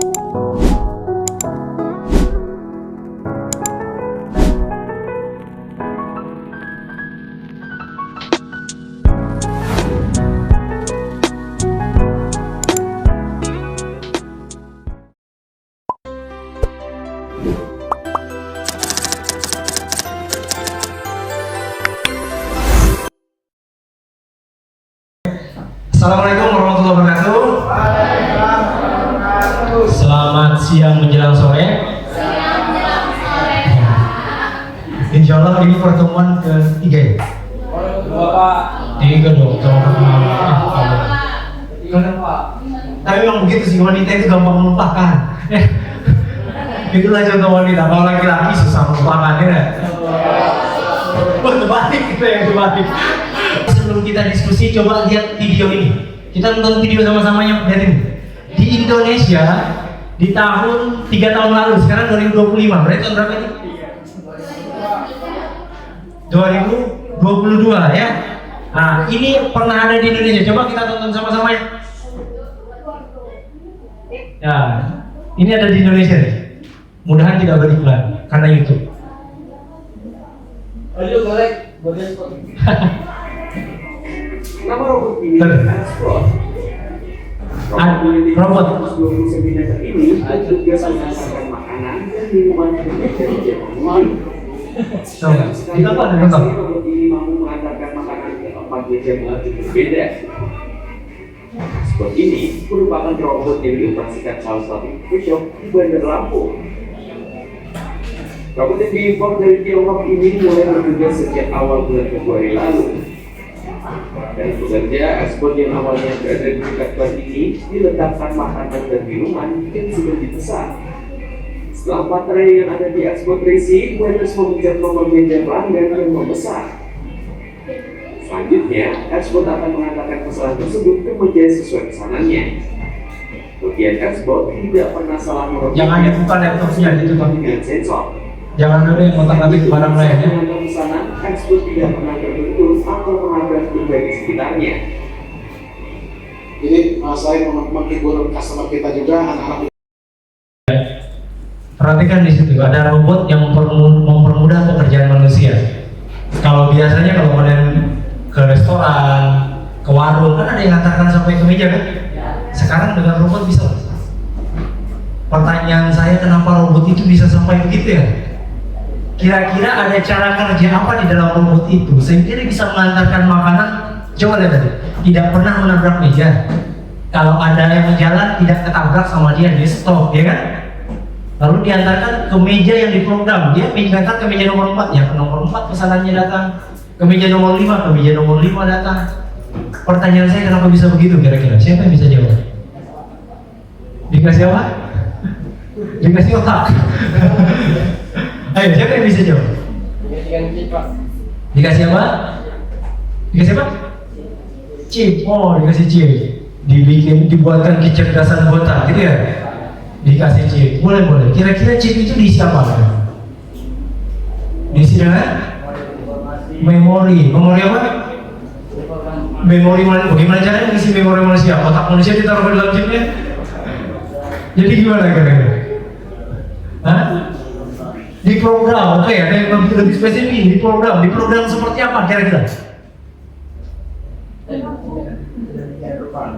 Assalamualaikum warahmatullahi wabarakatuh. Selamat siang menjelang sore. Insya Allah ini pertemuan ketiga ya? Tiga dong, tapi memang begitu sih, wanita itu gampang melupakan. Itulah contoh wanita, kalau laki-laki susah melupakan ya. Terbalik kita yang terbalik. Sebelum kita diskusi, coba lihat video ini. Kita nonton video sama-sama ya, lihat ini. Di Indonesia, di tahun 3 tahun lalu, sekarang 2025, berarti tahun berapa ini? 2022 ya. Nah, ini pernah ada di Indonesia. Coba kita tonton sama-sama ya. Ya, ini ada di Indonesia nih. Mudahan tidak beriklan karena YouTube. Ayo golek, golek. Nama robot ini robot 29 meter ini bertugas mengantarkan makanan dan minuman dari Jerman. Kita apa nih nonton? Robot ini mampu mengantarkan makanan ke 4 meja berbeda. Robot ini merupakan robot yang dioperasikan salah satu workshop di Bandar Lampung. Robot yang diimpor dari Tiongkok ini mulai bertugas sejak awal bulan Februari lalu. Dan bekerja, ekspor yang awalnya berada di dekat ban ini diletakkan makanan dan minuman yang sudah dipesan. Setelah baterai yang ada di ekspor terisi, waiters memencet nomor meja pelanggan yang memesan. Selanjutnya, ekspor akan mengantarkan pesanan tersebut ke meja sesuai pesanannya. Bagian ekspor tidak pernah salah meroboh. Jangan dibuka laptopnya, ditutup dengan sensor. Jangan dulu yang ngotak-ngatik barang lain ya. Dengan pesanan, ekspor tidak pernah terbentur atau menabrak benda di sekitarnya. Jadi selain menghibur customer kita juga anak-anak. Perhatikan di situ ada robot yang mempermudah pekerjaan manusia. Kalau biasanya kalau kalian ke restoran, ke warung kan ada yang ngantarkan sampai ke meja kan? Sekarang dengan robot bisa. Pertanyaan saya, kenapa robot itu bisa sampai begitu ya? Kira-kira ada cara kerja apa di dalam robot itu sehingga dia bisa mengantarkan makanan? Coba lihat tadi, tidak pernah menabrak meja. Kalau ada yang jalan tidak ketabrak sama dia stop, ya kan? Lalu diantarkan ke meja yang diprogram. Dia diantarkan ke meja nomor 4, ya ke nomor 4 pesanannya datang. Ke meja nomor 5, ke meja nomor 5 datang. Pertanyaan saya, kenapa bisa begitu kira-kira? Siapa yang bisa jawab? Dikasih apa? Dikasih otak. Ayo, siapa yang bisa jawab? Dikasih apa? Dikasih apa? Chip. Oh, dikasih chip. Dibuatkan kecerdasan buatan, gitu ya? Dikasih chip. Boleh. Kira-kira chip itu diisi apa? Diisi dengan memori. Memori apa? Memori manusia. Bagaimana caranya mengisi memori manusia? Otak manusia ditaruh di dalam chipnya? Jadi gimana kira-kira? Hah? Di program, oke, ada yang lebih spesifik. Di program seperti apa kira-kira?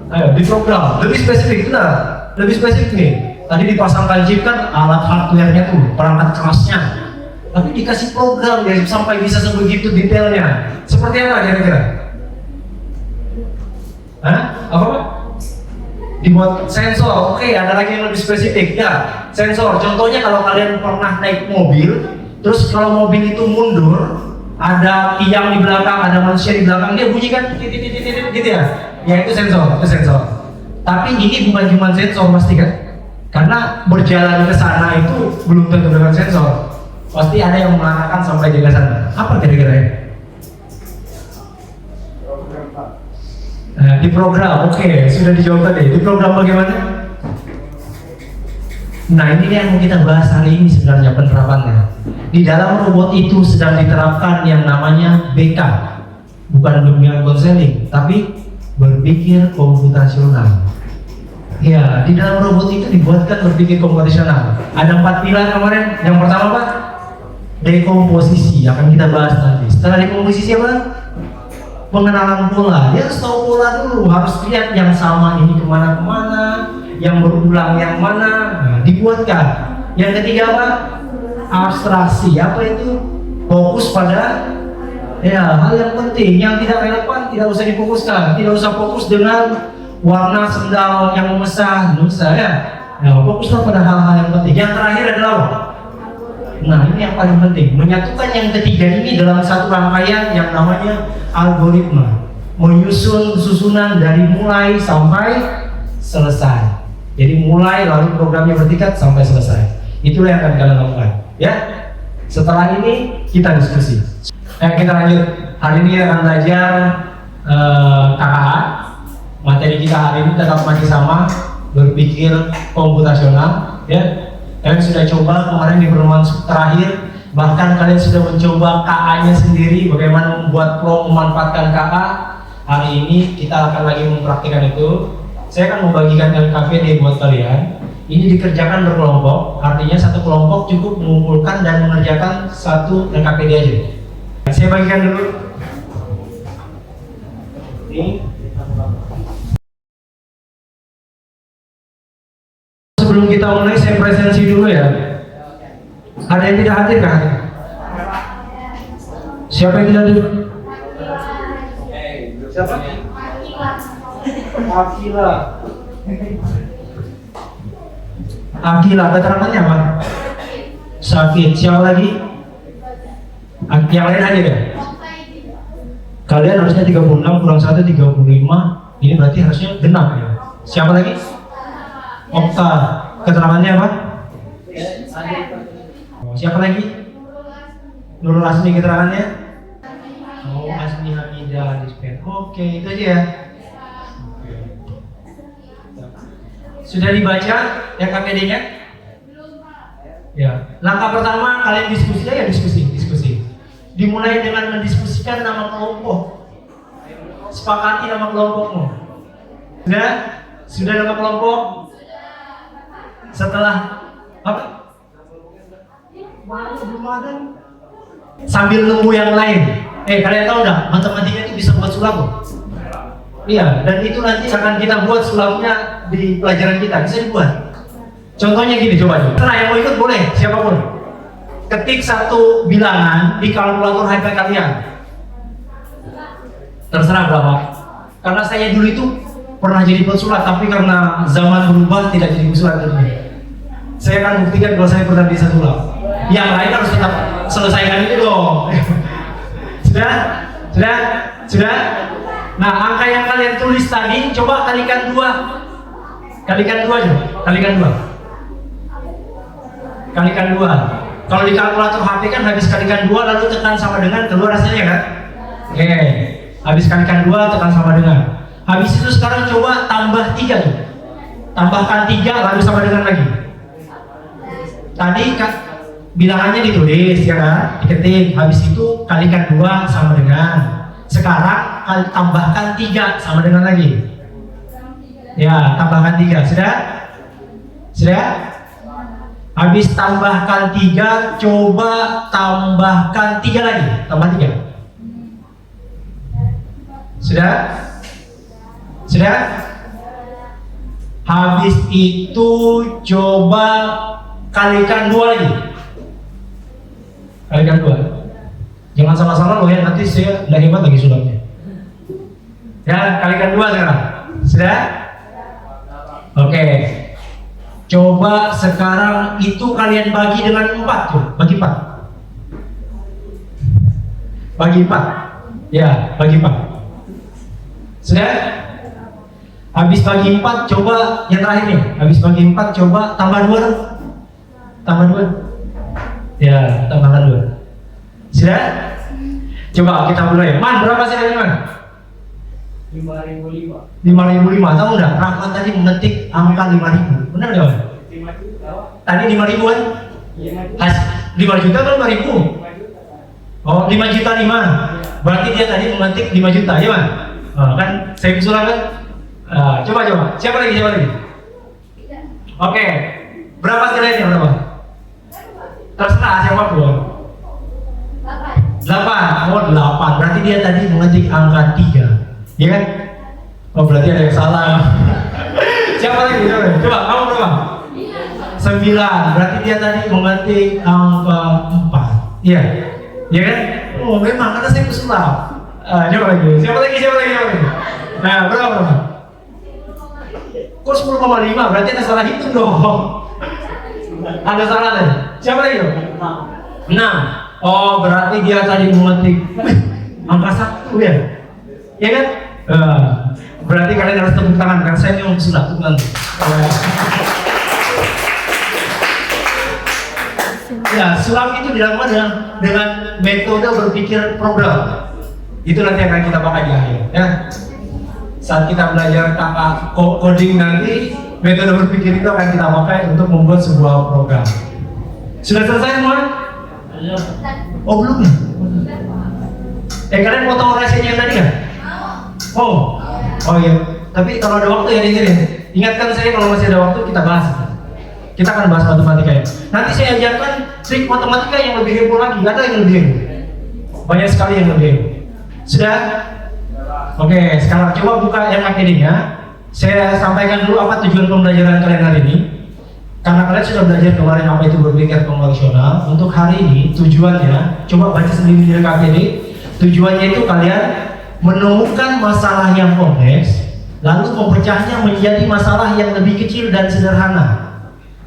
Ayo, di program lebih spesifik, benar? Lebih spesifik nih. Tadi dipasangkan chip kan alat hardware-nya tuh, perangkat kerasnya. Tapi dikasih program ya sampai bisa sebegitu detailnya. Seperti apa kira-kira? Hah? Apa? Dibuat sensor, oke, ada lagi yang lebih spesifik ya, sensor. Contohnya kalau kalian pernah naik mobil, terus kalau mobil itu mundur, ada tiang di belakang, ada manusia di belakang, dia bunyi kan, gitu ya, ya itu sensor. Tapi ini bukan cuma sensor pasti kan, karena berjalan ke sana itu belum tentu dengan sensor, pasti ada yang mengatakan sampai di sana. Apa kira-kira ya? Di program, oke, sudah dijawab tadi. Di program bagaimana? Nah, ini yang mau kita bahas hari ini sebenarnya penerapannya. Di dalam robot itu sedang diterapkan yang namanya BK, bukan bimbingan konseling, tapi berpikir komputasional. Ya, di dalam robot itu dibuatkan berpikir komputasional. Ada 4 pilar kemarin. Yang pertama apa? Dekomposisi, akan kita bahas nanti. Setelah dekomposisi apa? Pengenalan pola. Dia harus tahu pola dulu, harus lihat yang sama ini kemana-kemana, yang berulang yang mana. Nah, dibuatkan. Yang ketiga apa? Abstraksi. Apa itu? Fokus pada hal yang penting, yang tidak relevan tidak usah difokuskan. Tidak usah fokus dengan warna sendal yang membesar, tidak usah ya. Fokuslah pada hal-hal yang penting. Yang terakhir adalah apa? Nah, ini yang paling penting, menyatukan yang ketiga ini dalam satu rangkaian yang namanya algoritma, menyusun susunan dari mulai sampai selesai. Jadi mulai lalu programnya bertingkat sampai selesai. Itulah yang akan kalian lakukan, ya. Setelah ini kita diskusi. Kita lanjut. Hari ini akan belajar KKA. Materi kita hari ini tetap masih sama, berpikir komputasional, ya. Kalian sudah coba kemarin di pertemuan terakhir, bahkan kalian sudah mencoba KA-nya sendiri, bagaimana membuat pro memanfaatkan KA. Hari ini kita akan lagi mempraktikkan itu. Saya akan membagikan LKPD buat kalian. Ini dikerjakan berkelompok, artinya satu kelompok cukup mengumpulkan dan mengerjakan satu LKPD aja. Saya bagikan dulu. Ini. Sebelum kita mulai, saya presensi dulu ya. Ada yang tidak hadir kan? Siapa yang tidak hadir? Siapa? Akila, keterangannya apa? Sakit. Siapa lagi? Yang lain hadir ya? Kalian harusnya 36 kurang 1 35. Ini berarti harusnya genap ya. Siapa lagi? Okta, keterangannya apa? Siapa lagi? Nurul Asmi, keterangannya? Oh, Asmi Hamidah Dispen. Oke, itu aja ya. Sudah dibaca ya KPD-nya? Ya. Langkah pertama kalian diskusi ya, diskusi. Dimulai dengan mendiskusikan nama kelompok. Sepakati nama kelompokmu. Sudah nama kelompok? Setelah apa? Belum ada. Sambil nunggu yang lain. Kalian tahu nggak? Matematika itu bisa buat sulap loh. Iya, dan itu nanti akan kita buat sulapnya di pelajaran kita. Bisa dibuat. Contohnya gini, coba. Terserah yang mau ikut boleh, siapapun. Ketik satu bilangan di kalkulator HP kalian. Terserah berapa. Karena saya dulu itu pernah jadi pesulap, tapi karena zaman berubah tidak jadi pesulap lagi. Saya akan buktikan kalau saya pernah bisa sulap. Yang lain harus tetap selesaikan itu dong. Sudah? Nah, angka yang kalian tulis tadi coba kalikan 2. Kalikan 2 aja. Kalikan 2. Kalau di kalkulator HP kan habis kalikan 2 lalu tekan sama dengan keluar hasilnya kan? Oke. Habis kalikan 2 tekan sama dengan. Habis itu sekarang coba tambah 3 tuh. Tambahkan 3 lalu sama dengan lagi. Tadi kan bilangannya ditulis ya kan? Diketik. Habis itu kalikan 2 sama dengan. Sekarang tambahkan 3 sama dengan lagi. Ya, tambahkan 3. Sudah? Habis tambahkan 3, coba tambahkan 3 lagi. Tambah 3. Sudah? Habis itu coba kalikan 2 lagi. Kalikan 2. Jangan salah-salah loh ya, nanti saya udah hebat lagi sulapnya. Ya, kalikan 2 sekarang. Sudah? Oke. Coba sekarang itu kalian bagi dengan 4 tuh, bagi 4. Ya, bagi 4. Sudah? Habis bagi 4, coba yang terakhir nih. Habis bagi 4, coba tambah 2. Tambah 2. Ya, tambahkan 2. Sudah? Coba kita mulai. Man, berapa sih tadi, Man? 5.005. 5.005. Tahu nggak? Rahmat tadi mengetik angka 5.000. Benar nggak, Man? 5 juta. Tadi 5.000 kan? 5 juta atau 5.000? 5 juta. Oh, 5 juta 5. Berarti dia tadi mengetik 5 juta, ya Man? Kan saya usulan kan? Coba. Siapa lagi? Oke, berapa nilainya berapa? Terserah siapapun. 8, oh 8. Berarti dia tadi mengetik angka 3, ya kan? Oh berarti ada yang salah. Siapa lagi? Coba, kamu berapa? 9. Berarti dia tadi mengetik angka 4. Iya, iya kan? Oh memang karena saya pesulap. Coba lagi. Siapa lagi? Nah berapa? Kok 10,5? Berarti ada salah hitung dong. Ada salah deh. Siapa lagi? 6. Oh berarti dia tadi mengetik angka 1 ya? Iya kan? Berarti kalian harus tepuk tangan karena saya memang pesulap nanti. Ya, sulap itu dilakukan dengan metode berpikir program. Itu nanti akan kita pakai di akhir, ya. Saat kita belajar tentang coding nanti, metode berpikir itu akan kita pakai untuk membuat sebuah program. Sudah selesai semua? Oh belum ya? Kalian potong orasinya yang tadi kan? Oh iya. Tapi kalau ada waktu ya di sini. Ingatkan saya kalau masih ada waktu kita bahas. Kita akan bahas matematika ya. Nanti saya ajarkan trik matematika yang lebih heboh lagi. Ada yang lebih heboh. Banyak sekali yang lebih heboh. Sudah? Oke, sekarang coba buka yang akademiknya. Saya sampaikan dulu apa tujuan pembelajaran kalian hari ini. Karena kalian sudah belajar kemarin apa itu berpikir konvensional. Untuk hari ini tujuannya, coba baca sendiri di KPD. Tujuannya itu kalian menemukan masalah yang kompleks, lalu memecahnya menjadi masalah yang lebih kecil dan sederhana.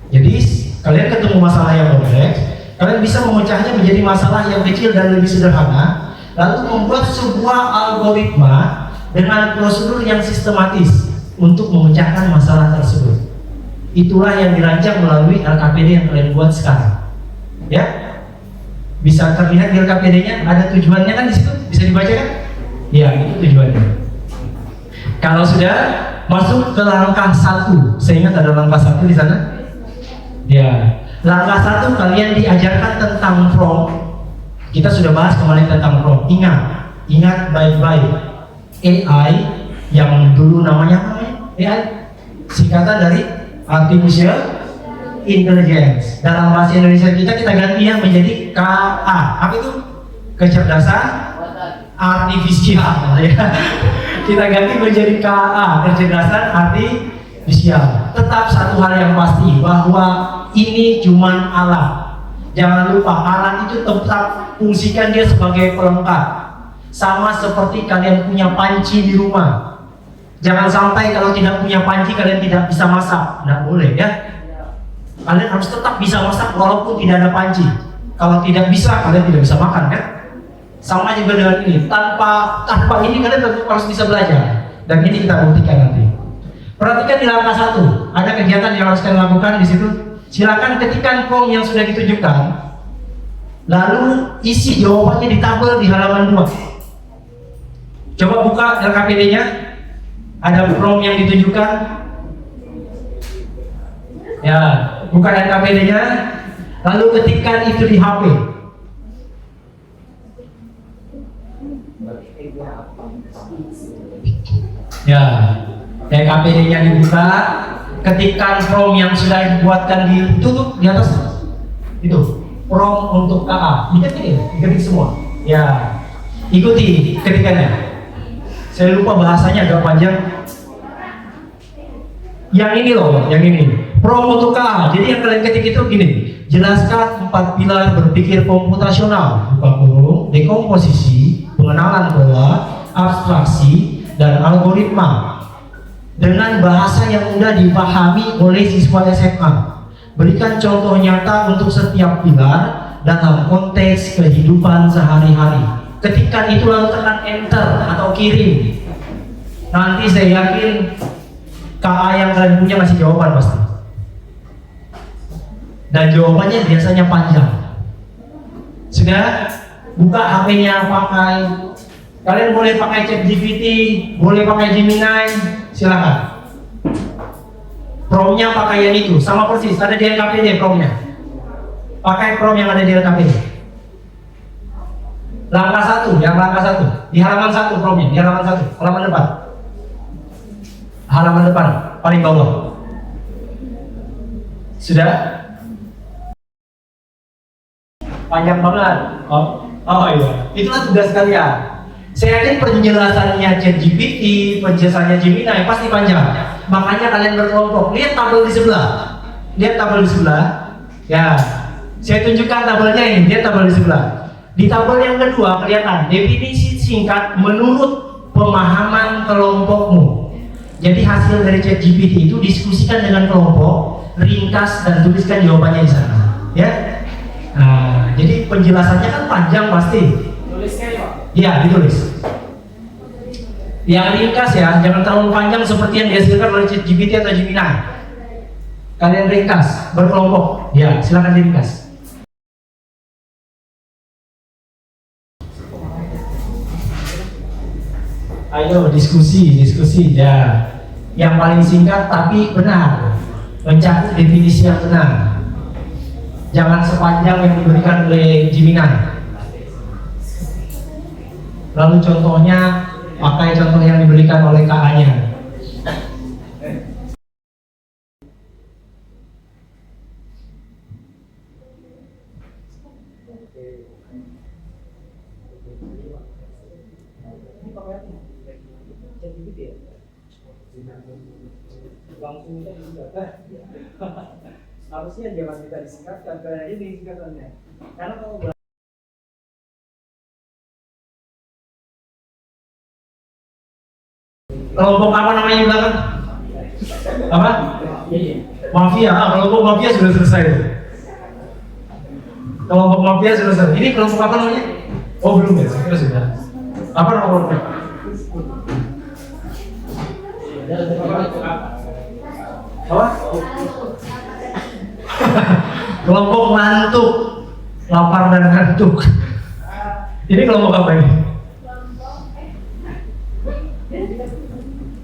Jadi kalian ketemu masalah yang kompleks, kalian bisa memecahnya menjadi masalah yang kecil dan lebih sederhana, lalu membuat sebuah algoritma dengan prosedur yang sistematis untuk memecahkan masalah tersebut. Itulah yang dirancang melalui LKPD yang kalian buat sekarang. Ya, bisa terlihat di LKPD-nya ada tujuannya kan di situ, bisa dibaca kan? Ya, itu tujuannya. Kalau sudah masuk ke langkah 1, saya ingat ada langkah 1 di sana. Ya, langkah 1 kalian diajarkan tentang from. Kita sudah bahas kemarin tentang from. Ingat baik-baik. AI yang dulu namanya AI, singkatan dari Artificial Intelligence. Dalam bahasa Indonesia kita gantinya menjadi KA. Apa itu? Kecerdasan artifisial. Ya. Kita ganti menjadi KA, kecerdasan artifisial. Tetap satu hal yang pasti bahwa ini cuma alat. Jangan lupa alat itu tetap fungsikan dia sebagai pelengkap. Sama seperti kalian punya panci di rumah. Jangan sampai kalau tidak punya panci kalian tidak bisa masak. Tidak boleh ya. Kalian harus tetap bisa masak walaupun tidak ada panci. Kalau tidak bisa kalian tidak bisa makan kan? Sama juga dengan ini. Tanpa ini kalian tetap harus bisa belajar. Dan ini kita buktikan nanti. Perhatikan di langkah 1. Ada kegiatan yang harus kalian lakukan di situ. Silakan ketikkan form yang sudah ditunjukkan. Lalu isi jawabannya di tabel di halaman 2. Coba buka LKPD-nya. Ada form yang ditunjukkan. Ya, buka LKPD-nya. Lalu ketikkan itu di HP. Ya, LKPD-nya dibuka. Ketikkan form yang sudah dibuatkan di tutup di atas. Itu form untuk KA. Diketik semua. Ya, ikuti ketikannya. Saya lupa bahasanya agak panjang. Yang ini loh, yang ini. Form untuk KA. Jadi yang kalian ketik itu gini. Jelaskan 4 pilar berpikir komputasional. Buka kurung, dekomposisi, pengenalan pola, abstraksi, dan algoritma. Dengan bahasa yang mudah dipahami oleh siswa SMA. Berikan contoh nyata untuk setiap pilar dalam konteks kehidupan sehari-hari. Ketikkan itu lalu tekan enter atau kirim. Nanti saya yakin KA yang kalian punya masih jawaban pasti. Dan jawabannya biasanya panjang. Sudah? Buka HP-nya pakai. Kalian boleh pakai ChatGPT, boleh pakai Gemini, silakan. Promnya pakai yang itu, sama persis, ada di LKPD promnya. Pakai prom yang ada di LKPD. Langkah 1, yang langkah 1 di halaman 1 promnya, di halaman 1, halaman depan. Halaman depan, paling bawah. Sudah? Panjang banget. Oh iya. Itulah tugas kalian. Saya yakin penjelasannya ChatGPT, penjelasannya Gemini pasti panjang. Makanya kalian berkelompok. Lihat tabel di sebelah. Lihat tabel di sebelah. Ya. Saya tunjukkan tabelnya ini. Lihat tabel di sebelah. Di tabel yang kedua kelihatan definisi singkat menurut pemahaman kelompokmu. Jadi hasil dari ChatGPT itu diskusikan dengan kelompok, ringkas dan tuliskan jawabannya di sana. Ya. Nah, jadi penjelasannya kan panjang pasti. Tuliskan ya Pak? Iya, ditulis. Yang ringkas ya, jangan terlalu panjang seperti yang dihasilkan oleh ChatGPT atau Gemini. Kalian ringkas, berkelompok. Ya, silakan diringkas. Ayo diskusi ya. Yang paling singkat tapi benar, mencakup definisi yang benar. Jangan sepanjang yang diberikan oleh Gemini. Lalu contohnya, pakai contoh yang diberikan oleh KA-nya. Harusnya jangan kita disingkatkan, karena ini disingkatannya. Karena kalau kelompok apa namanya di belakang? Apa? Mafia. Kelompok mafia sudah selesai. Kelompok mafia sudah selesai. Ini kelompok apa namanya? Oh belum ya, saya kira sudah. Apa nomornya? Apa? Kelompok ngantuk, lapar dan ngantuk. Ini kelompok apa ini?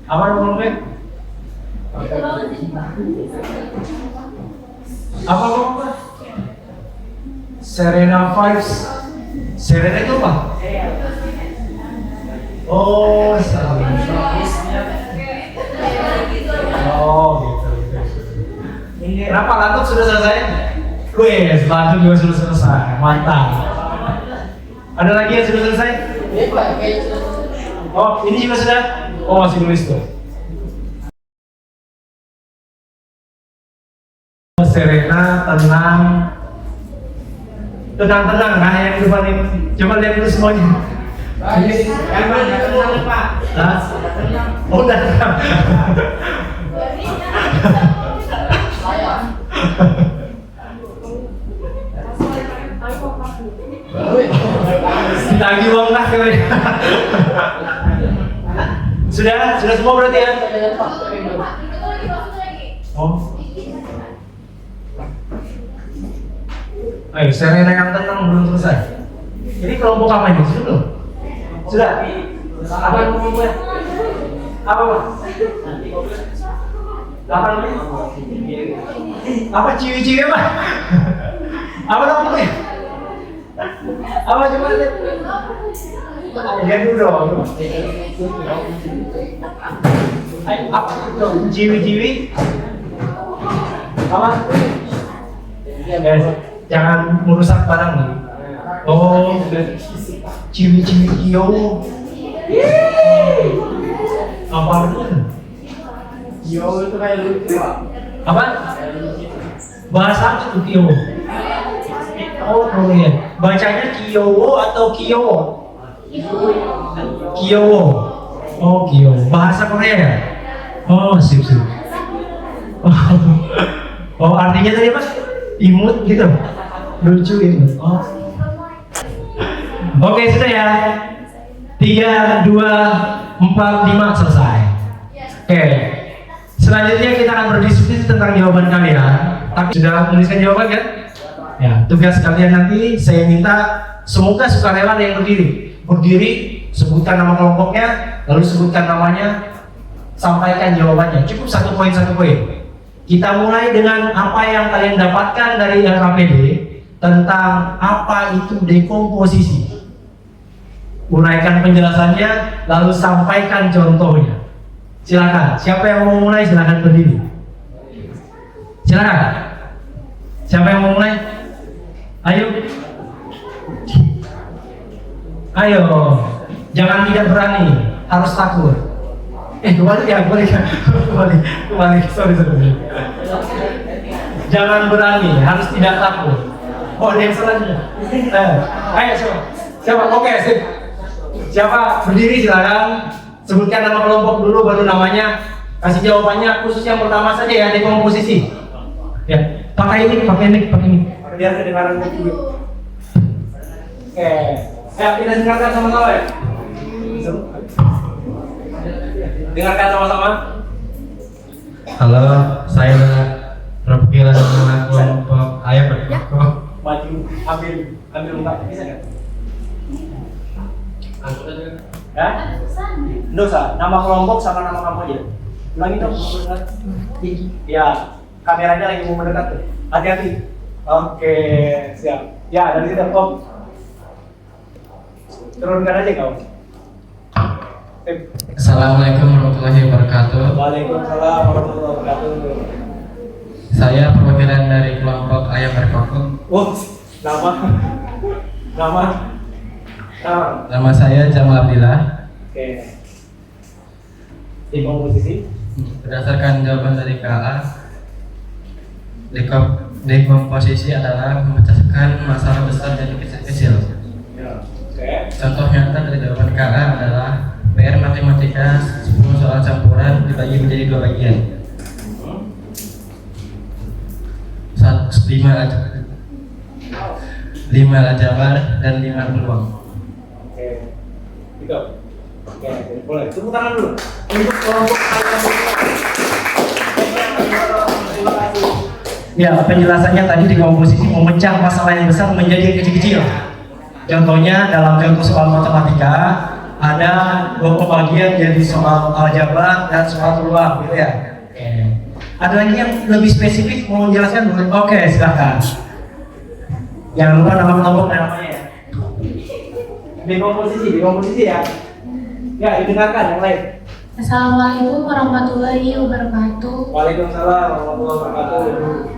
Apa nomornya? Apa? Serena Vibes. Serena itu apa? Oh, salah. Oh, gitu. Kenapa lantuk sudah selesai? Wih, lantuk juga sudah selesai. Mantap. Ada lagi yang sudah selesai? Oh, ini juga sudah? Oh, masih nulis tuh. Serena, tenang. Tenang, nah yang di depan ini. Coba lihat dulu semuanya. Pak. Oh, udah tenang. Ditagih uang lah kali. Sudah semua berarti ya? Oh. Ayo, Serena yang tenang belum selesai. Ini kelompok apa ini? Sudah belum? Sudah? Apa nomornya? Apa Pak? Apa namanya? Apa ciwi-ciwi apa? Apa namanya? Apa coba lihat? Lihat dulu dong. Apa itu? Ciwi-ciwi? Apa? Jangan merusak barang nih. Oh, ciwi-ciwi kio. Apa itu? Yo itu kayak lucu Pak. Apa? Bahasa apa itu kio? Oh, Korea. Bacanya Kiyowo atau Kiyowo? Kiyowo. Oh, Kiyowo. Bahasa Korea ya? Oh, sip. Oh, artinya tadi apa? Imut gitu. Lucu imut. Oh. Oke, sudah ya. 3, 2, 4, 5 selesai. Oke. Selanjutnya kita akan berdiskusi tentang jawaban kalian. Tapi sudah menuliskan jawaban kan? Ya, tugas kalian nanti saya minta semoga sukarela ada yang berdiri, sebutkan nama kelompoknya, lalu sebutkan namanya, sampaikan jawabannya. Cukup 1 poin 1 poin. Kita mulai dengan apa yang kalian dapatkan dari LKPD tentang apa itu dekomposisi. Uraikan penjelasannya, lalu sampaikan contohnya. Silakan. Siapa yang mau mulai silakan berdiri. Silakan. Siapa yang mau mulai? Ayo. Ayo. Jangan tidak berani, harus takut. Kembali ya, kembali. Sorry. Jangan berani, harus tidak takut. Oh, ada yang selanjutnya. Ayo siapa? Oke, sip. Siapa? Berdiri silakan. Sebutkan nama kelompok dulu, baru namanya. Kasih jawabannya khusus yang pertama saja ya, di komposisi. Ya, pakai mic. Biar kedengaran dulu. Oke. Kita dengarkan sama-sama ya. Dengarkan sama-sama. Halo, saya perwakilan kelompok ayam berkokok. Maju, ambil muka, bisa nggak? Ya? Nggak usah, nama kelompok sama nama kamu aja. Ulangi dong, ya, kameranya lagi mau mendekat tuh. Hati-hati. Oke, siap. Ya, dari situ, Om. Turunkan aja kau. Assalamualaikum warahmatullahi wabarakatuh. Waalaikumsalam warahmatullahi wabarakatuh. Saya perwakilan dari kelompok ayam berkokok. Oh, nama. Nama saya Jamal Abdillah. Oke. Di komposisi. Berdasarkan jawaban dari KA, dekomposisi adalah memecahkan masalah besar jadi kecil-kecil. Ya. Oke. Contoh nyata dari jawaban KA adalah PR matematika 10 soal campuran dibagi menjadi 2 bagian. 5 aljabar dan 5 peluang. Oke. Gitu. Oke, boleh. Tepuk tangan dulu untuk kelompok ayam. Ya, penjelasannya tadi di komposisi memecah masalah yang besar menjadi yang kecil-kecil. Contohnya dalam contoh soal matematika ada 2 pembagian jadi soal aljabar dan soal peluang, gitu ya. Oke. Ada lagi yang lebih spesifik mau menjelaskan? Oke, silakan. Jangan lupa nama kelompok dan namanya ya. Di komposisi ya. Ya, didengarkan yang lain. Assalamualaikum warahmatullahi wabarakatuh. Waalaikumsalam warahmatullahi wabarakatuh.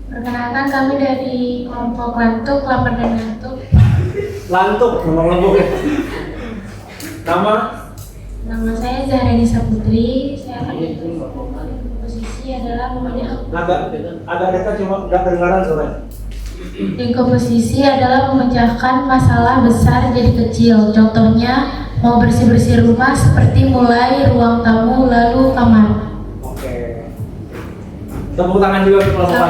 Perkenalkan kami dari kelompok Lantuk, Lapar dan Ngantuk. Lantuk, kelompok ya. Nama? Nama saya Zahranisa Putri. Saya akan komposisi adalah Agak dekat cuma nggak kedengaran suaranya. Dekomposisi adalah memecahkan masalah besar jadi kecil. Contohnya mau bersih-bersih rumah seperti mulai ruang tamu lalu kamar. Oke. Tepuk tangan juga untuk kelompok.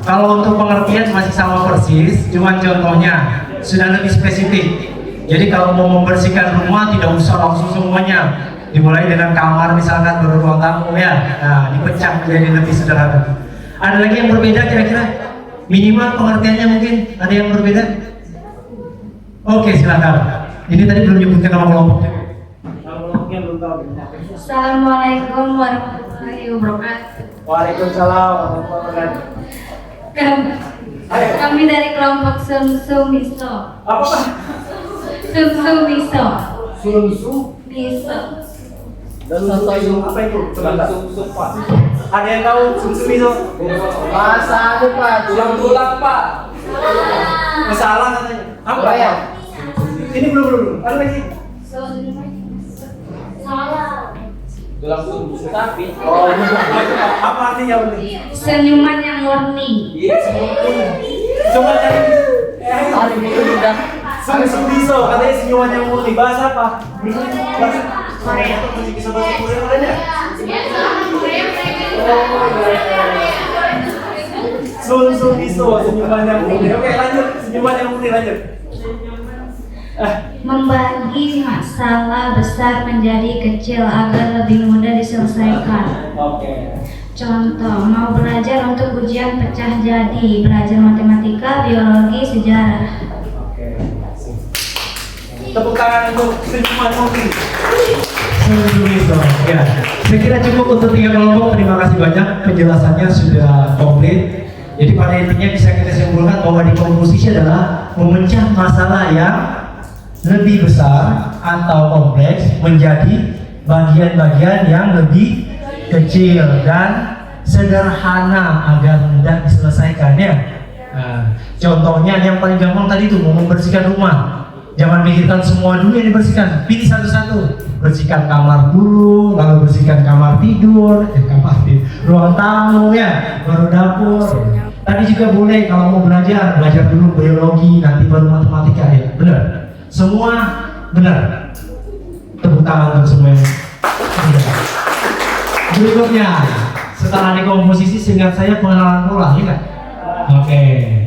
Kalau untuk pengertian masih sama persis, cuma contohnya sudah lebih spesifik. Jadi kalau mau membersihkan rumah tidak usah langsung semuanya. Dimulai dengan kamar misalkan baru ruang tamu ya. Nah, dipecah menjadi lebih sederhana. Ada lagi yang berbeda kira-kira? Minimal pengertiannya mungkin ada yang berbeda? Oke, silakan. Ini tadi belum menyebutkan nama kelompoknya. Nama kelompoknya belum tahu. Assalamualaikum warahmatullahi wabarakatuh. Waalaikumsalam warahmatullahi wabarakatuh. Kami dari kelompok Sumsum Miso. Apa Pak? Sumsum Miso. Sumsum Miso. Sumsum apa itu? Sumsum Pak. Ada yang tahu sumsum miso? Bahasa apa Pak? Tulang Pak. Salah katanya. Apa ya? Ini belum. Ada lagi? Salah. Tulang sumsum sapi. Oh, ini apa artinya ini? Senyuman yang murni. Coba cari. Sumsum miso, katanya senyuman yang murni. Bahasa apa? Bahasa Korea atau masih bisa bahasa Korea ada? Sumsum miso, senyuman yang murni. Oke, lanjut. Senyuman yang murni, lanjut. Membagi masalah besar menjadi kecil agar lebih mudah diselesaikan. Oke. Contoh, mau belajar untuk ujian pecah jadi, belajar matematika, biologi, sejarah. Oke. Tepuk tangan untuk senyuman murni. Sumsum miso. Ya. Saya kira cukup untuk 3 kelompok. Terima kasih banyak. Penjelasannya sudah komplit. Jadi pada intinya bisa kita simpulkan bahwa dekomposisi adalah memecah masalah yang lebih besar atau kompleks menjadi bagian-bagian yang lebih kecil dan sederhana agar mudah diselesaikan ya. Nah, contohnya yang paling gampang tadi tuh mau membersihkan rumah. Jangan pikirkan semua dulu yang dibersihkan, pilih satu-satu. Bersihkan kamar dulu, lalu bersihkan kamar tidur, ruang tamu ya, baru dapur. Tadi juga boleh kalau mau belajar dulu biologi, nanti baru matematika ya. Benar. Semua benar. Tepuk tangan untuk semua yang benar. Berikutnya, setelah dekomposisi seingat saya pengenalan pola, ya kan? Oke,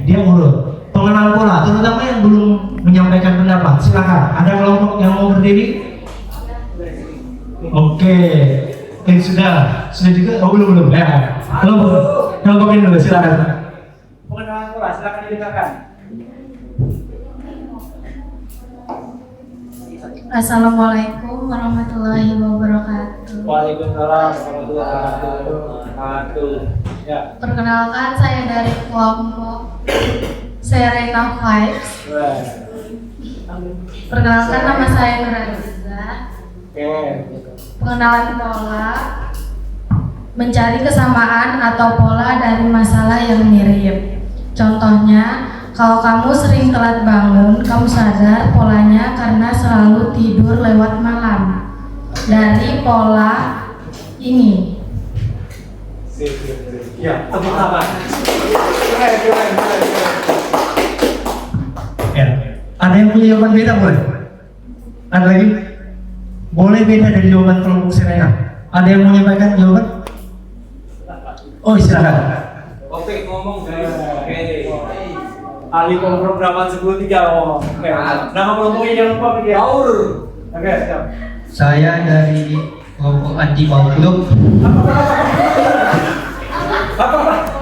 dia urut. Pengenalan pola, terutama yang belum menyampaikan pendapat, silakan. Ada kelompok yang mau berdiri? Oke, sudah juga. Oh belum ya. Kelompok ini dulu, silakan. Pengenalan pola, silakan didengarkan. Assalamualaikum warahmatullahi wabarakatuh. Waalaikumsalam warahmatullahi wabarakatuh. Ya. Perkenalkan, saya dari kelompok Serena Vibes. Perkenalkan, nama saya Nuradiza. Pengenalan pola, mencari kesamaan atau pola dari masalah yang mirip. Contohnya, kalau kamu sering telat bangun, kamu sadar polanya karena selalu tidur lewat malam. Dari pola ini. Ya, tepuk tangan. Ya, ada yang punya jawaban beda boleh? Ada lagi? Boleh beda dari jawaban kelompok Serena. Ada yang mau menyampaikan jawaban? Oh, silakan. Oke, ngomong guys. Oke. Ahli pemrograman 103 ngomong. Oke. Nama kelompoknya jangan lupa pikir. Aur. Oke, siap. Saya dari kelompok anti bau klub.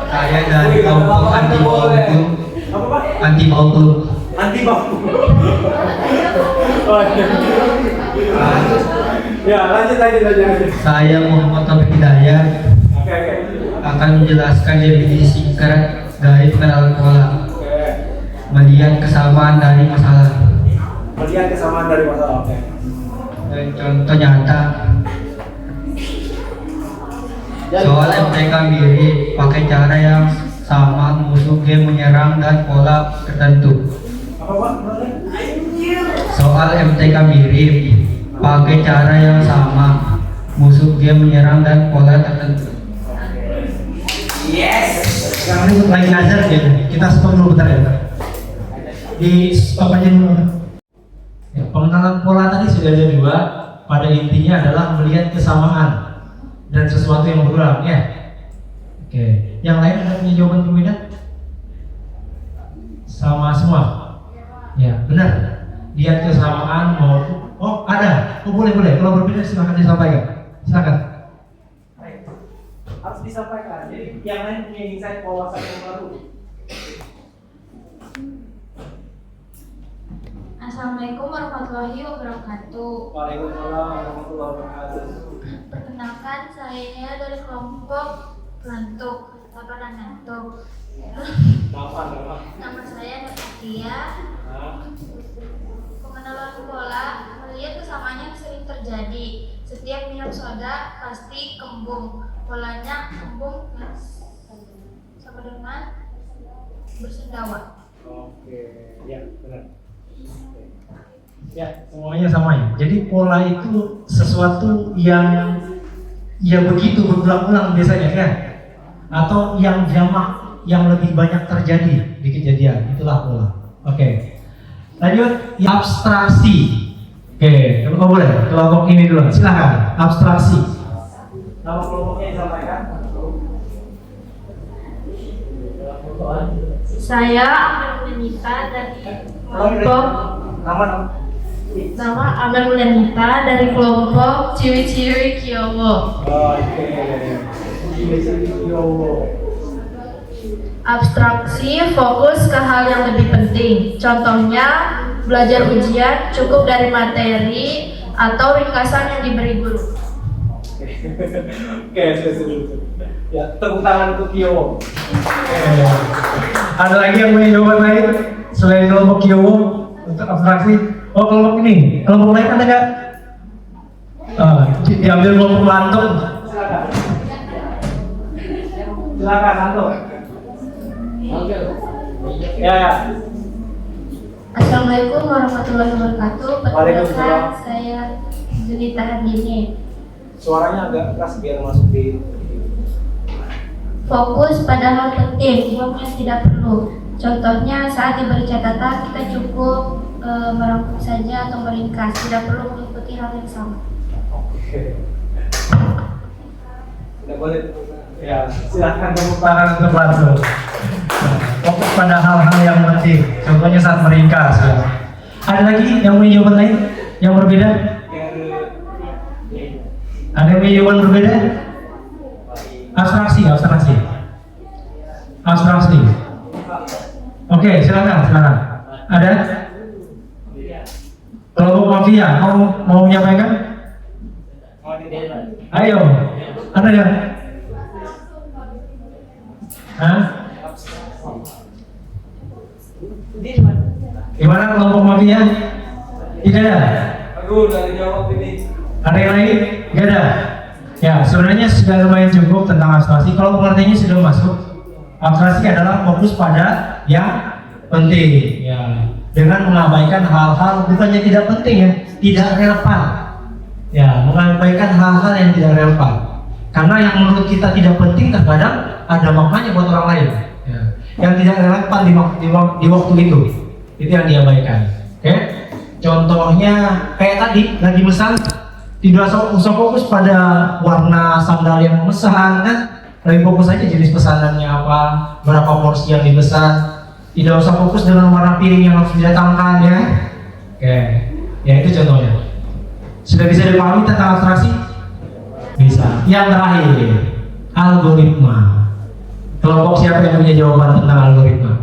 Saya dari kelompok anti bau klub. Anti bau klub. Anti bau. Ya, lanjut. Saya Muhammad Taufik Hidayat Oke. akan menjelaskan definisi singkat dari pengenalan pola. Melihat kesamaan dari masalah. Melihat kesamaan dari masalah. Oke. Dan contoh nyata. Soal MTK mirip, pakai cara yang sama, musuh game menyerang dan pola tertentu. Apa Pak? Soal MTK mirip, pakai cara yang sama, musuh game menyerang dan pola tertentu. Yang ini lagi ngajar gitu. Kita stop dulu bentar ya. Di stop aja dulu. Ya, pengenalan pola tadi sudah ada dua. Pada intinya adalah melihat kesamaan dan sesuatu yang berulang ya. Oke. Yang lain ada punya jawaban berbeda? Sama semua. Ya, benar. Lihat kesamaan maupun ada. Boleh. Kalau berbeda silakan disampaikan. Silakan. Harus disampaikan. Jadi yang lain punya insight wawasan yang baru. Assalamualaikum warahmatullahi wabarakatuh. Waalaikumsalam warahmatullahi wabarakatuh. Perkenalkan, saya dari kelompok Lantuk. Nama saya Natia. Pengenalan pola, melihat kesamaan yang sering terjadi. Setiap minum soda pasti kembung. Polanya kembung sama dengan bersendawa. Oke, ya benar. Ya, semuanya sama ya. Jadi pola itu sesuatu yang ya begitu berulang-ulang biasanya kan? Atau yang jamak yang lebih banyak terjadi di kejadian, itulah pola. Oke. Lanjut, abstraksi. Oke, kalau boleh kelompok ini dulu, silakan. Abstraksi. Nama kelompoknya disampaikan. Saya Amenita dari kelompok Nama Amenita dari kelompok Ciwi-Ciwi Kyowo. Oke. Abstraksi fokus ke hal yang lebih penting. Contohnya, belajar ujian cukup dari materi atau ringkasan yang diberi guru. Oke, ya, tepuk tangan untuk Kyowo. Ada lagi yang punya jawaban lain selain kelompok Kyowo untuk abstraksi? Oh, kelompok ini. Kelompok lain ada nggak? diambil kelompok antum. Silakan antum. Ya. Assalamualaikum warahmatullahi wabarakatuh. Waalaikumsalam. Perkenalkan saya Junita Hadini. Suaranya agak keras biar masuk di. Fokus pada hal penting, buang yang tidak perlu. Contohnya saat diberi catatan kita cukup merangkum saja atau meringkas, tidak perlu mengikuti hal yang sama. Oke. Tidak boleh. Ya, silakan Tepuk tangan untuk Lanto. Fokus pada hal-hal yang penting. Contohnya saat meringkas. Ya. Ada lagi yang punya jawaban lain yang berbeda? Ada yang punya jawaban berbeda? Abstraksi. Oke, silakan. Ada? Kelompok mafia mau menyampaikan? Ayo, ada ya? Hah? Gimana kelompok mafia? Tidak ada? Aduh, dari jawab ini. Ada yang lain? Tidak ada? Ya, sebenarnya sudah lumayan cukup tentang abstraksi. Kalau pengertiannya sudah masuk, abstraksi adalah fokus pada yang penting. Ya, dengan mengabaikan hal-hal bukannya tidak penting ya, tidak relevan. Ya, mengabaikan hal-hal yang tidak relevan. Karena yang menurut kita tidak penting terkadang ada maknanya buat orang lain. Ya, yang tidak relevan di waktu itu yang diabaikan. Oke? Contohnya kayak tadi lagi pesan. Tidak usah fokus pada warna sandal yang memesan kan, lebih fokus aja jenis pesanannya apa, berapa porsi yang dipesan. Tidak usah fokus dengan warna piring yang harus didatangkan ya. Oke, ya itu contohnya. Sudah bisa dipahami tentang abstraksi? Bisa. Yang terakhir, algoritma. Kelompok siapa yang punya jawaban tentang algoritma?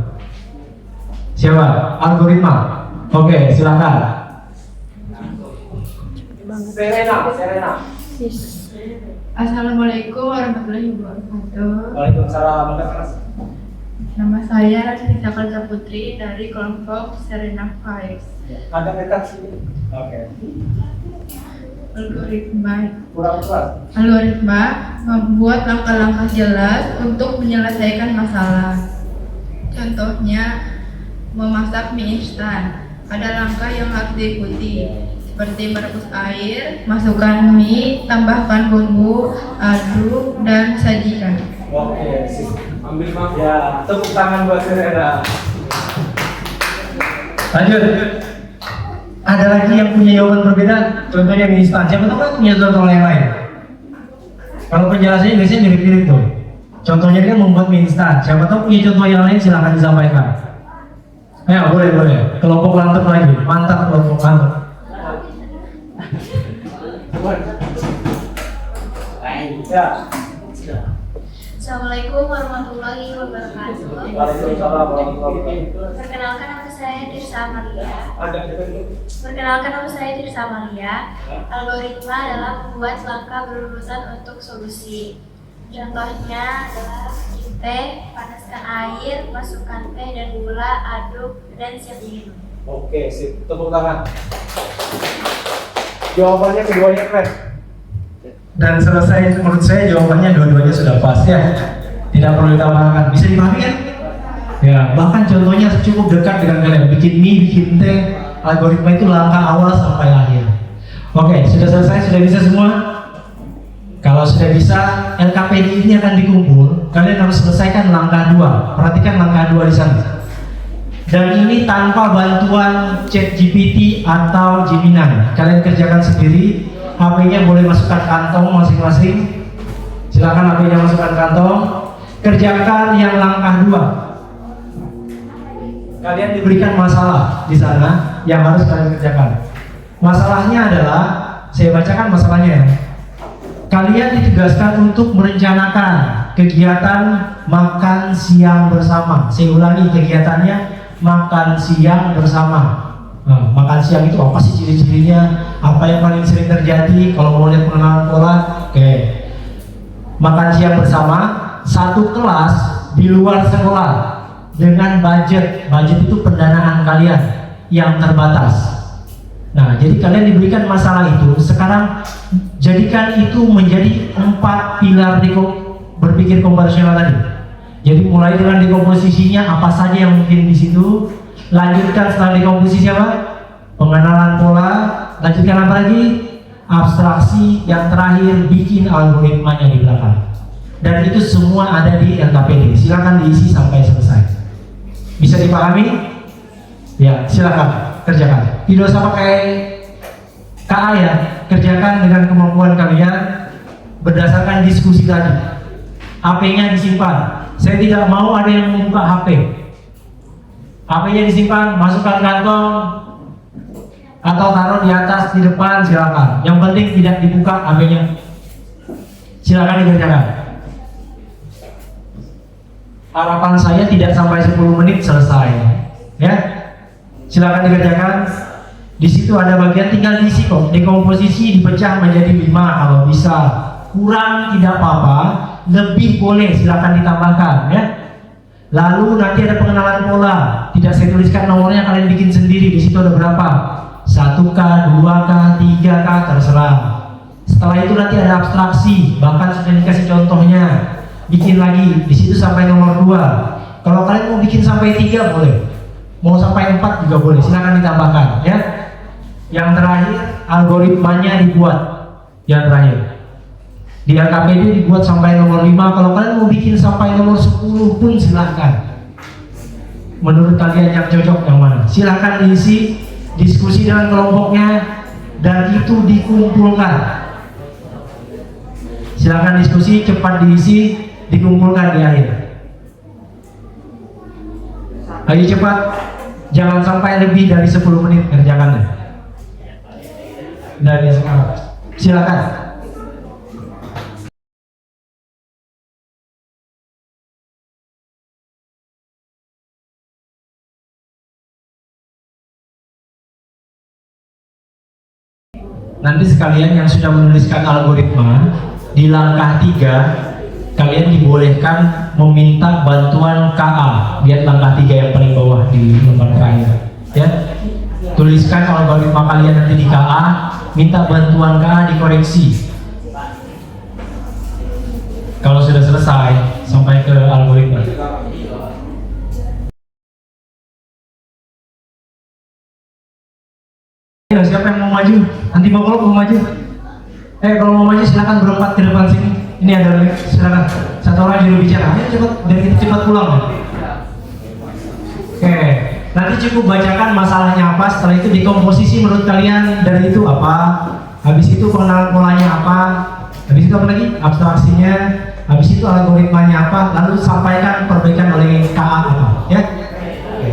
Siapa? Algoritma. Oke, silakan. Serena. Assalamualaikum warahmatullahi wabarakatuh. Waalaikumsalam. Nama saya Rita Kalza Putri dari kelompok Serena Vibes. Agak dekat sini. Oke. Algoritma membuat langkah-langkah jelas untuk menyelesaikan masalah. Contohnya, memasak mie instan. Ada langkah yang harus diikuti, seperti merebus air, masukkan mie, tambahkan bumbu, aduk, dan sajikan. Oke, ambil maaf ya. Tepuk tangan buat Serena. Lanjut. Ada lagi yang punya jawaban berbeda? Contohnya mie instan. Siapa tahu kan punya contoh yang lain? Kalau penjelasannya biasanya mirip-mirip tuh. Contohnya dia membuat mie instan. Siapa tahu punya contoh yang lain, silahkan disampaikan. Ya boleh. Kelompok lantuk lagi. Mantap kelompok lantuk. Ya. Assalamualaikum warahmatullahi wabarakatuh. Waalaikumsalam warahmatullahi wabarakatuh. Perkenalkan nama saya Tirsa Amalia. Agak dekat dulu. Perkenalkan nama saya Tirsa Amalia. Algoritma adalah membuat langkah berurutan untuk solusi. Contohnya adalah bikin teh, panaskan air, masukkan teh dan gula, aduk, dan siap diminum. Oke, sip. Tepuk tangan. Jawabannya keduanya keren. Dan selesai, menurut saya jawabannya dua-duanya sudah pas ya. Tidak perlu ditambahkan. Bisa dipahami kan? Ya, bahkan contohnya cukup dekat dengan kalian. Bikin mie, bikin teh, algoritma itu langkah awal sampai akhir. Oke, sudah selesai, sudah bisa semua? Kalau sudah bisa, LKPD ini akan dikumpul. Kalian harus selesaikan langkah 2. Perhatikan langkah 2 di sana. Dan ini tanpa bantuan ChatGPT atau Gemini. Kalian kerjakan sendiri. HP-nya boleh masukkan kantong masing-masing. Silakan HP-nya masukkan kantong. Kerjakan yang langkah 2. Kalian diberikan masalah di sana yang harus kalian kerjakan. Masalahnya adalah, saya bacakan masalahnya ya. Kalian ditugaskan untuk merencanakan kegiatan makan siang bersama. Saya ulangi, kegiatannya makan siang bersama. Nah, makan siang itu apa sih ciri-cirinya? Apa yang paling sering terjadi? Kalau mau lihat pengenalan pola, oke. Makan siang bersama, satu kelas di luar sekolah dengan budget itu pendanaan kalian yang terbatas. Nah, jadi kalian diberikan masalah itu, sekarang jadikan itu menjadi 4 pilar berpikir komparasional tadi. Jadi mulai dengan dekomposisinya apa saja yang mungkin di situ, lanjutkan setelah dekomposisi apa? Pengenalan pola, lanjutkan apa lagi? Abstraksi, yang terakhir bikin algoritmanya di belakang. Dan itu semua ada di LKPD. Silakan diisi sampai selesai. Bisa dipahami? Ya, silakan kerjakan. Tidak usah pakai KA ya, kerjakan dengan kemampuan kalian berdasarkan diskusi tadi. HP-nya disimpan. Saya tidak mau ada yang membuka HP. HP-nya disimpan, masukkan kantong atau taruh di atas di depan, silakan. Yang penting tidak dibuka HP-nya. Silakan dikerjakan. Harapan saya tidak sampai 10 menit selesai. Ya. Silakan dikerjakan. Di situ ada bagian tinggal diisi kok. Dekomposisi dipecah menjadi 5 kalau bisa. Kurang tidak apa-apa, lebih boleh silakan ditambahkan ya. Lalu nanti ada pengenalan pola. Tidak saya tuliskan nomornya, kalian bikin sendiri. Di situ ada berapa? 1K, 2K, 3K, terserah. Setelah itu nanti ada abstraksi, bahkan sudah dikasih contohnya. Bikin lagi di situ sampai nomor 2. Kalau kalian mau bikin sampai 3 boleh. Mau sampai 4 juga boleh, silakan ditambahkan ya. Yang terakhir algoritmanya dibuat. Yang terakhir di LKPD dibuat sampai nomor 5. Kalau kalian mau bikin sampai nomor 10 pun silahkan. Menurut kalian yang cocok yang mana? Silahkan diisi, diskusi dengan kelompoknya, dan itu dikumpulkan. Silahkan diskusi, cepat diisi, dikumpulkan di akhir. Ayo cepat. Jangan sampai lebih dari 10 menit kerjakannya. Dari sekarang. Silakan. Nanti sekalian yang sudah menuliskan algoritma di langkah 3, kalian dibolehkan meminta bantuan KA. Lihat langkah 3 yang paling bawah di lembar terakhir ya. Tuliskan algoritma kalian nanti di KA, minta bantuan KA dikoreksi. Kalau sudah selesai sampai ke algoritma. Ya, siapa yang mau maju? Nanti mau maju? Kalau mau maju silakan berempat ke depan sini. Ini ada silakan. Satu orang juru bicara. Ayo cepat, dan kita cepat pulang. Oke, nanti cukup bacakan masalahnya apa. Setelah itu dekomposisi menurut kalian dari itu apa. Habis itu pengenalan polanya apa. Habis itu apa lagi? Abstraksinya. Habis itu algoritmanya apa. Lalu sampaikan perbaikan oleh KA apa. Ya. Oke.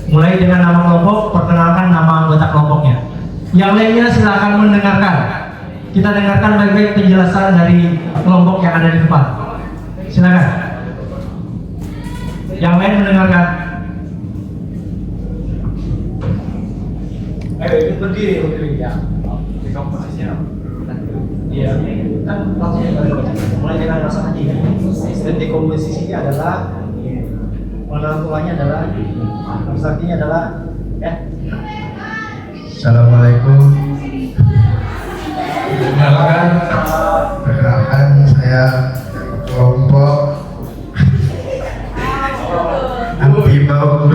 Mulai dengan nama kelompok, perkenalkan nama anggota kelompoknya. Yang lainnya silakan mendengarkan. Kita dengarkan baik-baik penjelasan dari kelompok yang ada di depan. Silakan. Yang lain mendengarkan. Ayo ikut berdiri ya. Dekomposisinya. Iya. Kan langsung mulai dengan masalah ini. Dan dekomposisinya adalah pengenalan polanya adalah, abstraksinya adalah ya. Assalamualaikum. Perkenalkan saya kelompok anti bau.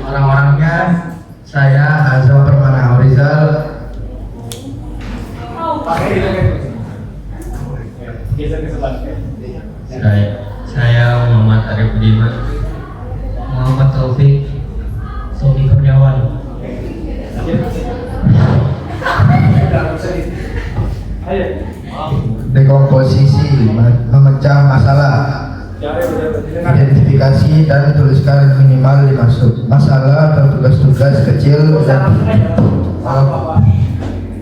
Orang-orangnya saya Azam Permana Aurizal. Saya Muhammad Arif Budiman. Muhammad Taufik, Tommy Kurniawan. Dekomposisi, memecah masalah, identifikasi dan tuliskan minimal 5 masalah atau tugas-tugas kecil. Dan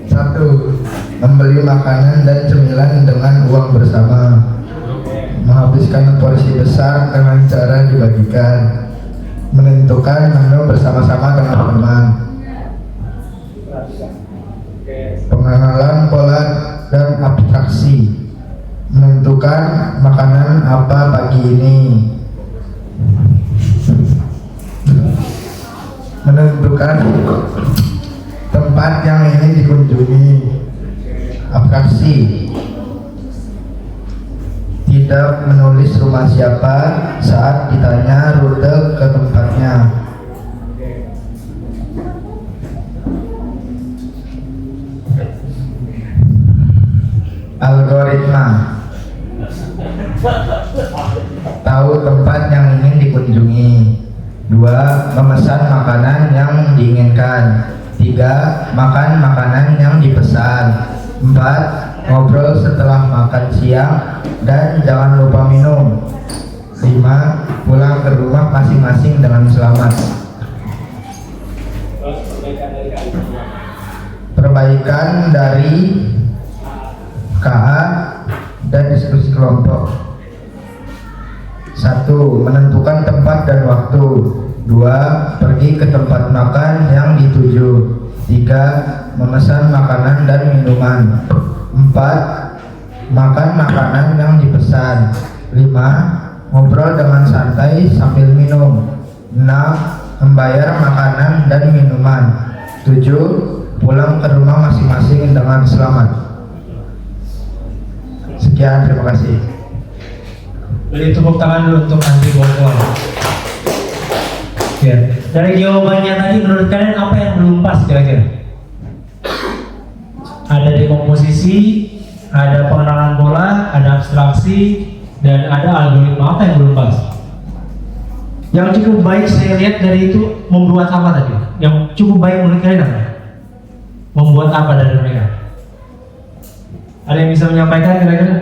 1. Membeli makanan dan cemilan dengan uang bersama. Menghabiskan porsi besar dengan cara dibagikan. Menentukan menu bersama-sama dengan teman. Pengenalan pola dan abstraksi. Menentukan makanan apa pagi ini. menentukan tempat yang ingin dikunjungi. Abstraksi, tidak menulis rumah siapa saat ditanya rute ke tempatnya. Algoritma, tahu tempat yang ingin dikunjungi. 2. Memesan makanan yang diinginkan. 3. Makan makanan yang dipesan. 4. Ngobrol setelah makan siang dan jangan lupa minum. 5. Pulang ke rumah masing-masing dengan selamat. Perbaikan dari KA dan diskusi kelompok. 1. Menentukan tempat dan waktu. 2. Pergi ke tempat makan yang dituju. 3. Memesan makanan dan minuman. 4. Makan makanan yang dipesan. 5. Ngobrol dengan santai sambil minum. 6. Membayar makanan dan minuman. 7. Pulang ke rumah masing-masing dengan selamat. Sekian, terima kasih. Beri tepuk tangan dulu untuk Andri Bongkol. Ya, dari jawabannya tadi menurut kalian apa yang belum pas kira-kira? Ada dekomposisi, ada pengenalan pola, ada abstraksi, dan ada algoritma. Apa yang belum pas? Yang cukup baik saya lihat dari itu membuat apa tadi? Yang cukup baik menurut kalian apa? Membuat apa dari mereka? Ada yang bisa menyampaikan kira-kira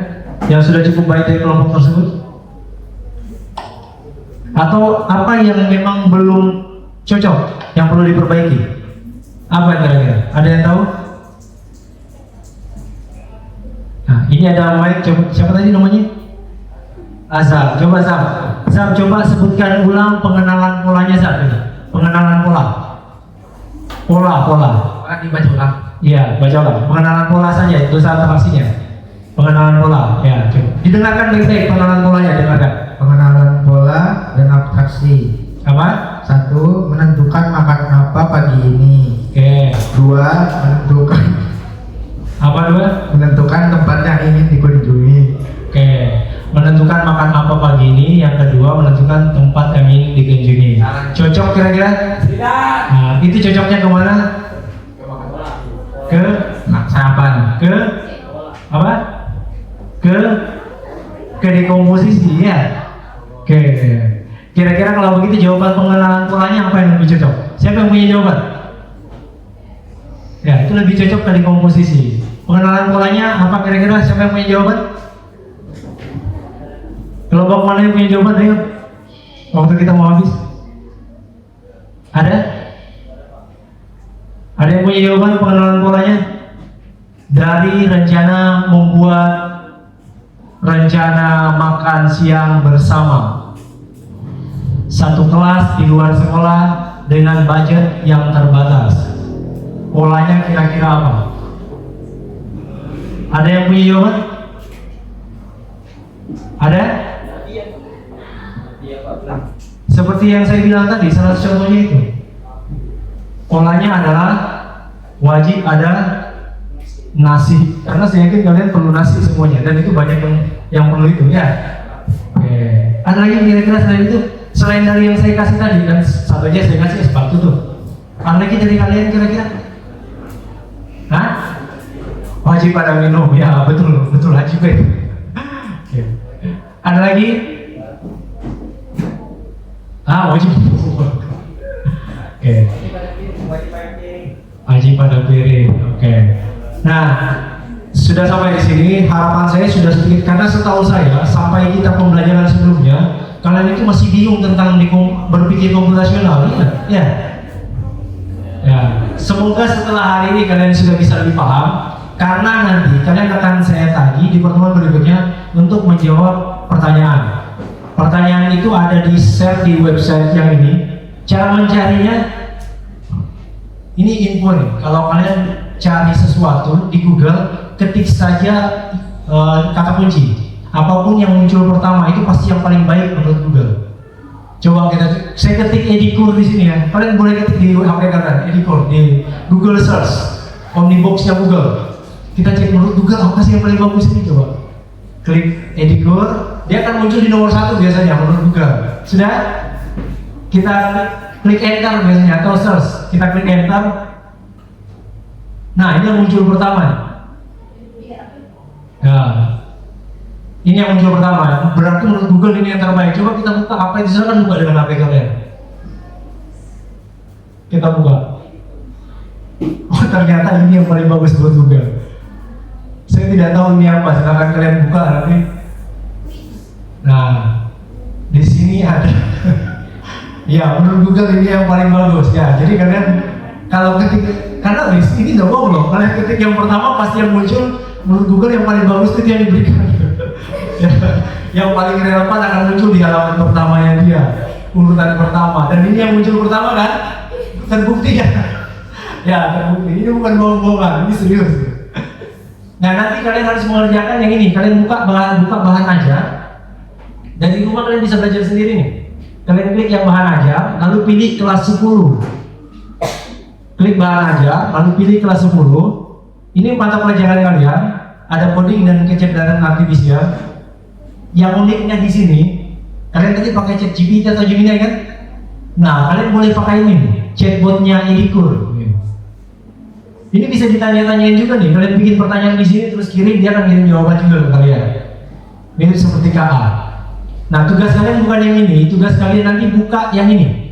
yang sudah cukup baik dari kelompok tersebut? Atau apa yang memang belum cocok, yang perlu diperbaiki? Apa kira-kira? Ada yang tahu? Nah, ini ada mic, siapa tadi namanya? Azam, coba Zam. Zam, coba sebutkan ulang pengenalan polanya Zam. Pengenalan pola. Pola. Dibaca ulang. Iya, baca ulang. Pengenalan pola saja, itu saat interaksinya. Pengenalan pola, ya. Coba. Didengarkan baik-baik pengenalan polanya, dengarkan. Pengenalan pola dan abstraksi. Apa? 1. Menentukan makan apa pagi ini. Oke. 2. Menentukan Apa 2? menentukan tempat yang ingin dikunjungi. Oke. Menentukan makan apa pagi ini. Yang kedua, menentukan tempat yang ingin dikunjungi. Cocok kira-kira? Tidak. Nah, itu cocoknya kemana? Ke sarapan. Ke apa? Ke dekomposisi ya. Oke. Kira-kira kalau begitu jawaban pengenalan polanya apa yang lebih cocok? Siapa yang punya jawaban? Ya, itu lebih cocok ke dekomposisi. Pengenalan polanya apa kira-kira? Siapa yang punya jawaban? Kelompok mana yang punya jawaban? Ayo. Waktu kita mau habis. Ada? Ada yang punya jawaban pengenalan polanya? Dari rencana membuat rencana makan siang bersama. Satu kelas di luar sekolah dengan budget yang terbatas. Polanya kira-kira apa? Ada yang punya jawaban? Ada? Seperti yang saya bilang tadi, salah satu contohnya itu. Polanya adalah wajib ada nasi, karena saya yakin kalian perlu nasi semuanya, dan itu banyak yang perlu itu ya. Oke. Ada lagi kira-kira selain itu? Selain dari yang saya kasih tadi, kan satu aja saya kasih sepatu tuh. Ada lagi dari kalian kira-kira? Hah? Wajib ada minum, ya betul wajib itu. Oke. Ada lagi? Wajib. Oke. Wajib pada piring. Oke. Nah, sudah sampai di sini. Harapan saya sudah sedikit, karena setahu saya sampai kita pembelajaran sebelumnya, kalian itu masih bingung tentang berpikir komputasional, ya. Ya. Semoga setelah hari ini kalian sudah bisa lebih paham, karena nanti kalian akan saya tagih di pertemuan berikutnya untuk menjawab pertanyaan. Pertanyaan itu ada di share di website yang ini. Cara mencarinya, ini info nih. Kalau kalian cari sesuatu di Google, ketik saja kata kunci. Apapun yang muncul pertama itu pasti yang paling baik menurut Google. Coba saya ketik Edikur di sini ya. Kalian boleh ketik di HP kalian, Edikur di Google Search, Omnibox-nya Google. Kita cek menurut Google apa sih yang paling bagus ini, coba. Klik Edikur, dia akan muncul di nomor 1 biasanya menurut Google. Sudah? Kita klik Enter biasanya atau Search. Kita klik Enter. Nah, ini yang muncul pertama. Nah, ini yang muncul pertama. Berarti menurut Google ini yang terbaik. Coba kita buka apa itu, silakan buka dengan HP kalian. Kita buka. Oh, ternyata ini yang paling bagus buat Google. Saya tidak tahu ini apa. Silakan kalian buka nanti. Nah, di sini ada. Ya, menurut Google ini yang paling bagus ya. Jadi kalian kalau ketik, karena ini udah bohong, kalian ketik yang pertama pasti yang muncul menurut Google yang paling bagus itu yang diberikan. Yang paling relevan akan muncul di halaman pertamanya dia, urutan pertama. Dan ini yang muncul pertama kan, terbukti ya. Ya terbukti. Ini bukan bohong-bohongan, ini serius. Nah nanti kalian harus mengerjakan yang ini. Kalian buka bahan ajar. Dari rumah kalian bisa belajar sendiri nih. Kalian klik yang bahan ajar, lalu pilih kelas 10. Klik bahan ajar, lalu pilih kelas 10. Ini mata pelajaran kalian. Ada coding dan kecerdasan artifisial. Yang uniknya di sini, kalian tadi pakai ChatGPT atau Gemini kan? Nah, kalian boleh pakai ini, chatbotnya Edikur. Ini bisa ditanya-tanyain juga nih. Kalian bikin pertanyaan di sini terus kirim, dia akan kirim jawaban juga ke kalian. Mirip seperti KA. Nah, tugas kalian bukan yang ini, tugas kalian nanti buka yang ini.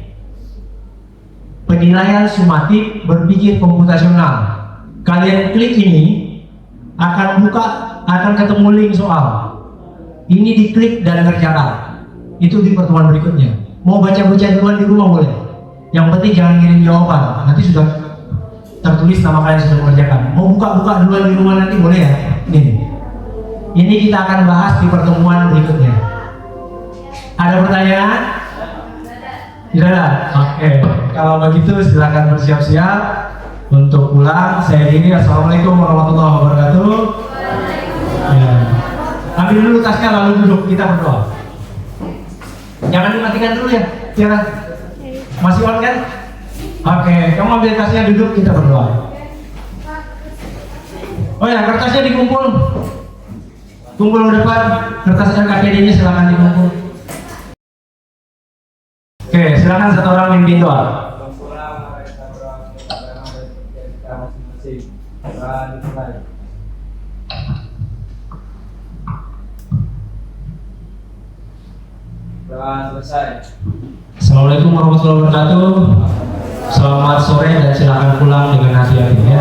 Penilaian sumatif berpikir komputasional. Kalian klik ini, akan ketemu link soal. Ini diklik dan kerjakan. Itu di pertemuan berikutnya. Mau baca-baca duluan di rumah boleh. Yang penting jangan kirim jawaban. Nanti sudah tertulis nama kalian sudah mengerjakan. Mau buka-buka duluan di rumah nanti boleh ya. Ini kita akan bahas di pertemuan berikutnya. Ada pertanyaan? Tidak ada? Oke. Kalau begitu silakan bersiap-siap untuk pulang. Saya Dini. Assalamualaikum warahmatullahi wabarakatuh. Ya. Ambil dulu tasnya lalu duduk, kita berdoa. Jangan dimatikan dulu ya, Tiara. Masih on kan? Oke, kamu ambil tasnya, duduk, kita berdoa. Oh ya, kertasnya dikumpul. Kumpul ke depan, kertas LKPD-nya silakan dikumpul. Oke, silakan satu orang mimpin doa. Selesai. Assalamualaikum warahmatullahi wabarakatuh. Selamat sore dan silakan pulang dengan hati-hati ya.